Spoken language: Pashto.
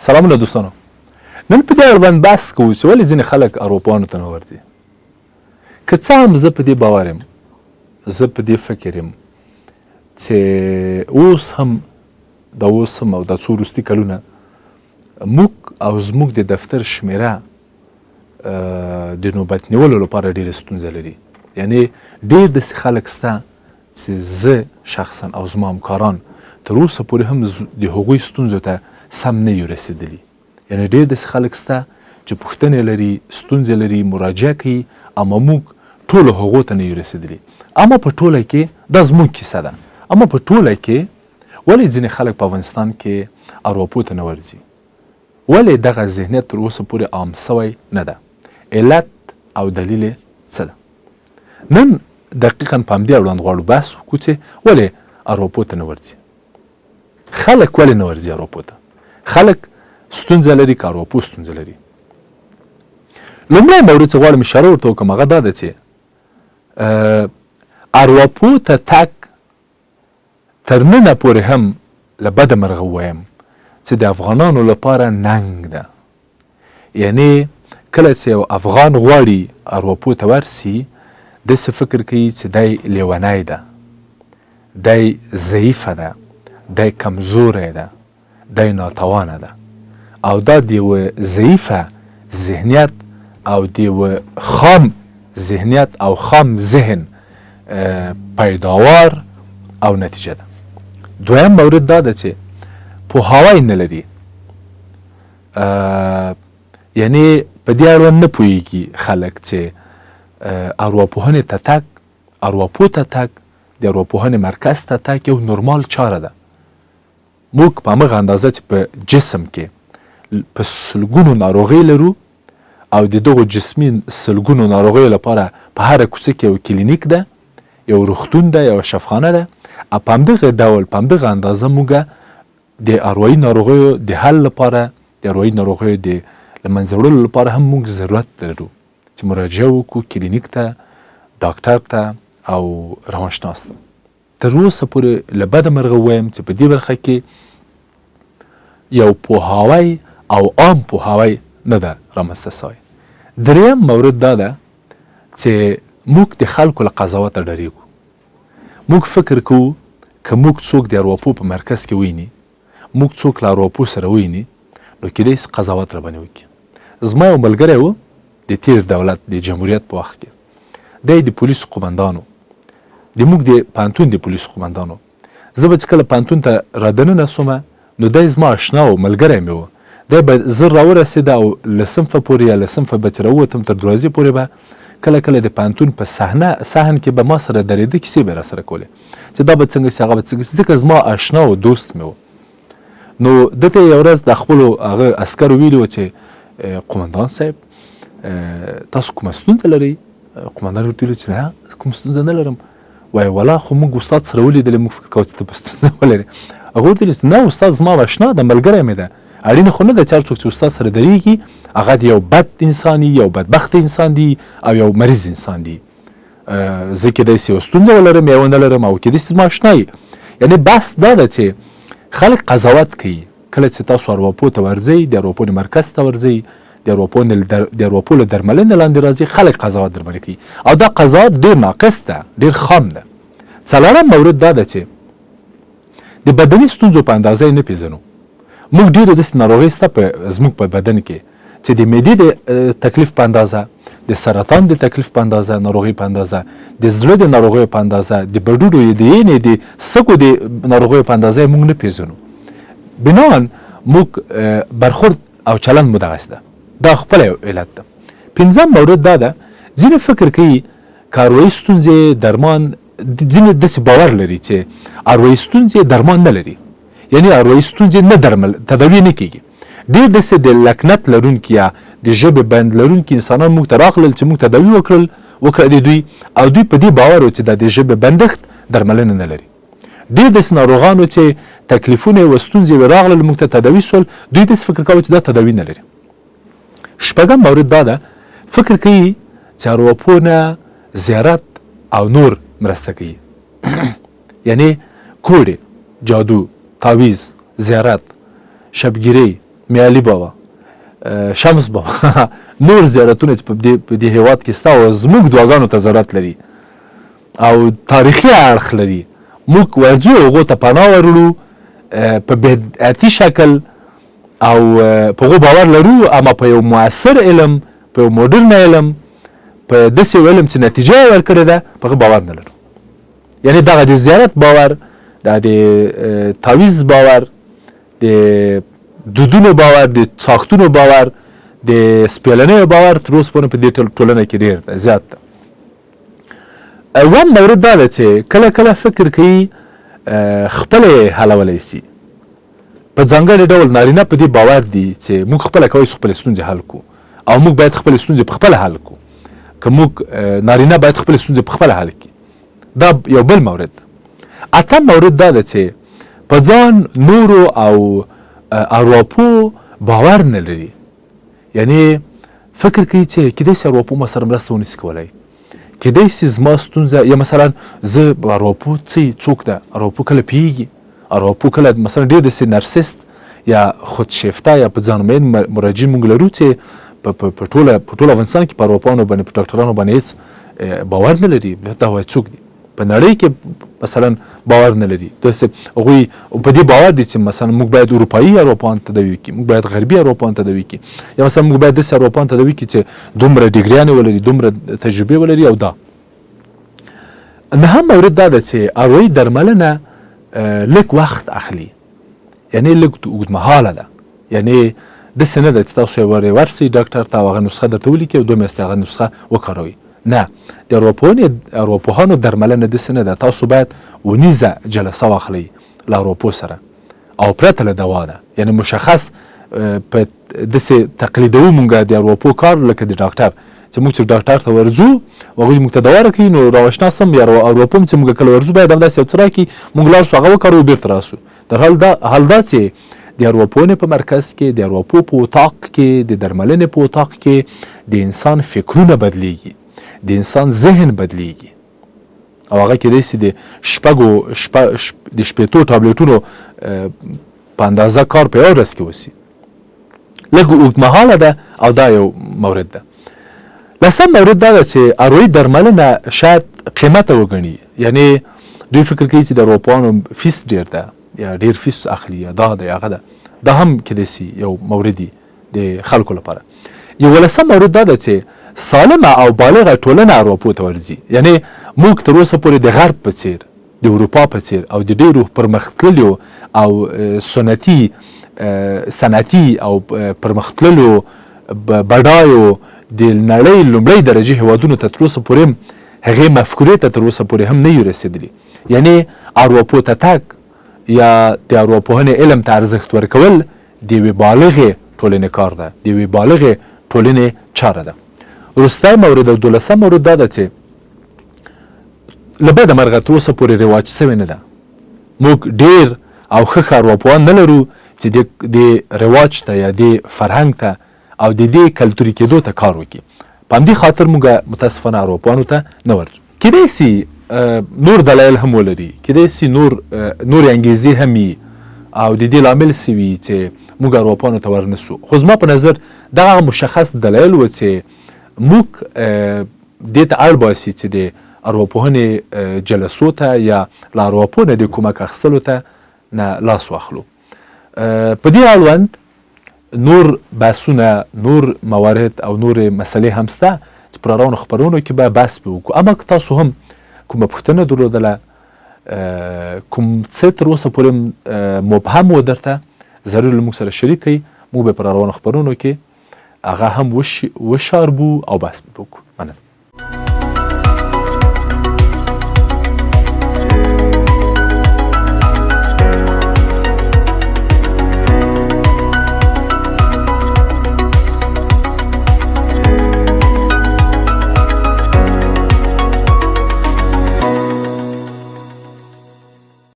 سلامونه دوستانو. نن په دې اړوند بحث کوو چې ولې ځینې خلک اروپاوانو ته نه ورځي. که څه هم زه په دې باور یم، زه په دې فکر یم چې اوس هم او دا څو وروستي کلونه موږ او زموږ د دفتر شمیره د نوبت نیولو لپاره ډېرې ستونزه لري. یعنې ډېر داسې خلک شته چې زه شخصا او زما همکاران تر اوسه پورې هم د هغوی ستونزو ته سم نه یو رسېدلي. یعنې ډېر داسې خلک شته چې پوښتنې لري، ستونزې لري، مراجعه کوي، اما موږ ټولو هغو ته نه یو رسېدلي. اما په ټوله کې دا زموږ کیسه ده. اما په ټوله کې ولې ځینې خلک په افغانستان کې اروپو ته نه ورځي؟ ولې دغه ذهنیت تر اوسه پورې عام سوی نه ده؟ علت او دلیل یې څه ده؟ نن دقیقا په همدې اړوند غواړو بحث وکړو چې ولې اروپو ته نه ورځي. خلک ولې نه ورځي اروپو ته؟ خلک ستونزه لري که اروپو ستونزه لري؟ لومړی مورد چې غواړم اشاره ورته وکړم هغه دا ده چې اروپو ته تګ تر ننه پورې هم له بده مرغه ووایم چې د افغانانو لپاره ننګ ده. یعنې کله چې یو افغان غواړي اروپو ته ورسي داسې فکر کوي چې دی لیونی ده، دی ضعیفه ده، دی کمزوری ده، دی ناتوانه ده، او دا د یوه ضعیفه ذهنیت او د یوه خام ذهنیت او خام ذهن پیداوار او نتیجه ده. دویم مورد دا ده چې پوهاوی نه لري. یعنې په دې اړوند نه پوهېږي خلک چې ارواپوهنې ته تګ، اروپو ته تګ، د ارواپوهنې مرکز ته تګ یو نورمال چاره ده. موږ په همغه اندازه چې په جسم کې په سلګونو ناروغۍ لرو او د دغو جسمي سلګونو ناروغیو لپاره په هره کوڅه کې یو کلینیک ده، یو روغتون ده، یو شفاخانه ده. په همدغه ډول په همدغه اندازه موږ د اروایي ناروغیو د حل لپاره، د اروایي ناروغیو د له منځه وړلو لپاره هم موږ ضرورت لرو چې مراجعه وکړو کلینیک ته، ډاکټر ته او روانشناس ته. تر اوسه پورې له بده مرغه ووایم چې په دې برخه کې یو پوهاوی او عام پوهاوی نه ده رامنځته سوی. دریم مورد دا ده چې موږ د خلکو له قضاوته ډارېږو. موږ فکر کوو که موږ څوک د اروپو په مرکز کې ویني، موږ څوک له اروپو سره ویني، نو کیدای شي قضاوت راباندې وکړي. زما یو ملګری و د تیر دولت د جمهوریت په وخت کې، دی د پولیسو قمندان و، د موږ د پوهنتون د پولیسو قمندان و. زه به چې کله پوهنتون ته رادننه سومه نو دی زما اشنا و، ملګری مې و. دی به زر راورسېده او له صنفه پورې یا له صنفه به چې راووتم تر دروازې پورې به کله کله د پوهنتون په صحن کې به ما سره درېده، کیسې به یې راسره کولې چې دا به څنګه شي، هغه به څنګه شي، ځکه زما اشنا و، دوست مې و. نو دته یو ورځ د خپلو هغه عسکرو ویلي و چې قمندان صاحب تاسو کومه ستونزه لرئ؟ قمندان ورته ویلي چې نه کوم ستونزه نه لرم. وایي والا خو موږ استاد سره ولیدلې، موږ فکر کوو چې ته به ستونزه ولرې. هغه ورته ویلي چې نه استاد زما اشنا ده، ملګری مې ده، اړینه خو نه ده چې هر څوک چې استاد سره درېږي هغه د یو بد انسان وي، یو بدبخت انسان دی او یو مریض انسان دی. زه کیدای شي یو ستونزه ولرم یا ونه لرم او کیدای شي زما اشنا یي. یعنې بحث دا ده چې خلک قضاوت کوي کله چې تاسو اروپو ته ورځئ، د اروپو مرکز ته ورځئ، د اروپو له درملنې لاندې راځي، خلک قضاوت درباندې کوي او دا قضاوت ډېر ناقص ده، ډېر خام ده. څلورم مورد دا ده چې د بدني ستونزو په اندازه یې نه پېژنو. موږ ډېرې داسې ناروغۍ شته زموږ په بدن کې چې د معدې د تکلیف په اندازه، د سرطان د تکلیف په اندازه، ناروغۍ په اندازه، د زړه د ناروغیو په اندازه، د بډوډو د ینې د سږو د ناروغیو په اندازه یې موږ نه پېژنو. بناً موږ برخورد او چلند مو دغسې ده. دا خپله یو علت ده. پنځم مورد دا ده ځینې فکر کوي که اروایي ستونزې درمان، ځینې داسې باور لري چې اروایي ستونزې درمان نه لري، یعنې اروایي ستونزې نه تداوي نه کېږي. ډېر داسې د لکنت لرونکي یا د ژبې بند لرونکي انسانان موږ ته راغلل چې موږ تداوي وکړه د دوی، او دوی په دې باور و چې دا د ژبې بندښت درملنه نه لري. ډېر داسې ناروغانو چې تکلیفونه و ستونزې راغلل موږ ته تداوي سول، دوی داسې فکر کوي چې دا تداوي نه لري. شپږم مورد دا ده فکر کوي چې اروپو نه زیارت او نور مرسته کوي. یعنې کوډې، جادو، تعویز، زیارت، شبګیرۍ، میالي بابا، شمس بابا نور زیارتونه چې په دې هیواد کې ستا او زموږ دعاګانو ته ضرورت لري او تاریخي اړخ لري، موږ ورځو هغو ته پناه وروړو په بدعتي شکل او په هغو باور لرو، اما په یو معاصر علم، په یو موډرن علم، په داسې یو علم چې نتیجه یې ورکړې ده، په هغه باور نه لرو. یعنې دغه د زیارت باور، د تعویض باور، د دودونو باور، د ساختونو باور، د سپېلنیو باور تر اوسه پورې په دې ټولنه کې ډېر زیات ده. اووم مورد دا ده چې کله کله فکر کوي خپله یې حلولی سي. په ځانګړي ډول نارینه په دې باور دي چې موږ خپله کولی شو خپلې ستونزې حل کړو او موږ باید خپلې ستونزې په خپله حل کړو، که موږ نارینه باید خپلې ستونزې په خپله حل کړي. دا یو بل مورد ده. اتم مورد دا ده چې په ځان نورو او ارواپو باور نه لري. یعنې فکر کوي چې کیدای شي ارواپو ما سره مرسته ونشي کولی، کیدای شي زما ستونزه، یا مثلا زه ارواپو څوک ده، ارواپو کله پیږي، ارواپو کله مثلا ډېر داسې نرسست یا خودشیفته یا په ځان مین مراجعین موږ لرو چې په ټول افغانستان کې په ارواپوانو باندې، په ډاکټرانو باندې هېڅ باور نه لري. دا وایي څوک دي په نړۍ کې مثلا باور نه لري. داسې هغوی په دې باور دي چې مثلا موږ باید اروپایي ارواپوهان تداوي کړي، موږ باید غربي ارواپوهان تداوي کړي، یا مثلا موږ باید داسې ارواپوهان تداوي کړي چې دومره ډیګریانې ولري، دومره تجربې ولري. او دا نهم مورد دا ده چې اروايي درملنه لږ وخت اخلي، یعنې لږ اوږدمهاله ده. یعنې داسې نه ده چې تاسو یې ورسئ ډاکټر ته او هغه نسخه درته ولیکي او 2 میاشتې هغه نسخه وکاروئ. نه، د ارواپوهانو درملنه داسې نه ده. تاسو باید 19 جلسه واخلئ له ارواپوه سره او پرته له دوا ده. یعنې مشخص په داسې تقلیدوو مونږ د ارواپوه کار لکه د ډاکټر چې موږ چې ډاکټر ته ورځو هغوی موږ ته دوا راکوي، نو راواشنا سم یا ارواپوه چې موږ کله ورځو باید همداسې یو څه راکړي، موږ لاړ شو هغه وکاروو بېرته راسو. در حال دا چې د ارواپوهنې په مرکز کې، د ارواپوه په اطاق کې، د درملنې په اطاق کې د انسان فکرونه بدلیږي، د انسان ذهن بدلیږي او هغه کیدای شي د شپېتو ټابلیټونو په اندازه کار په یو ورځ کې وسي. لږ اوږدمهاله ده او دا یو مورد ده. لسم مورد دا ده چې اروايي درملنه شاید قیمته وګڼي. یعنې دوی فکر کوي چې د ارواپوهانو فیس ډېر ده یا ډېر فیس اخلي یا دا ده هغه ده. دا هم کیدای شي یو مورد وي د خلکو لپاره. 11 مورد دا ده چې سالمه او بالغه ټولنه ارواپوه ته ورځي. یعنې موږ تر اوسه پورې د غرب په څیر، د اروپا په څیر او د ډېرو پرمختللو او صنعتي او پرمختللو بډایو د نړۍ لومړۍ درجې هیوادونو ته تر اوسه پورې هغې مفکورې ته تر اوسه پورې هم نه یو رسېدلي. یعنې ارواپوه ته تګ یا د ارواپوهنې علم ته ارزښت ورکول د یوې بالغې ټولنې کار ده، د یوې بالغې ټولنې چاره ده. وروستی مورد او 12 مورد دا ده چې له بده مرغه تر اوسه پورې رواج سوې نه ده. موږ ډېر او ښه ارواپوهان نه لرو چې د رواج ته یا د فرهنګ ته او د دې کلتوري کېدو ته کار وکړي. په همدې خاطر موږ متاسفانه ارواپوهانو ته نه ورځو. کیدای شي نور دلایل هم ولري، کیدای شي نورې انګیزې هم وي او د دې لامل څه وي چې موږ ارواپوهانو ته ورنسو. خو زما په نظر دغه مشخص دلایل و چې موږ دې ته اړ باسي چې د ارواپوهنې جلسو ته یا له ارواپوه نه د کومک اخیستلو ته نه لاس واخلو. په دې اړوند نور بحثونه، نور موارد او نور مسئلې هم شته چې په راروانو خپرونو کې به بحث پرې وکړو. اما که تاسو هم کومه پوښتنه درلودله، کوم څه تر اوسه پورې مبهم و درته، ضرور له موږ سره شریک کړئ. موږ به په راروانو خپرونو کې هغه هم وشاربو او بحث پرې وکړو. مننه.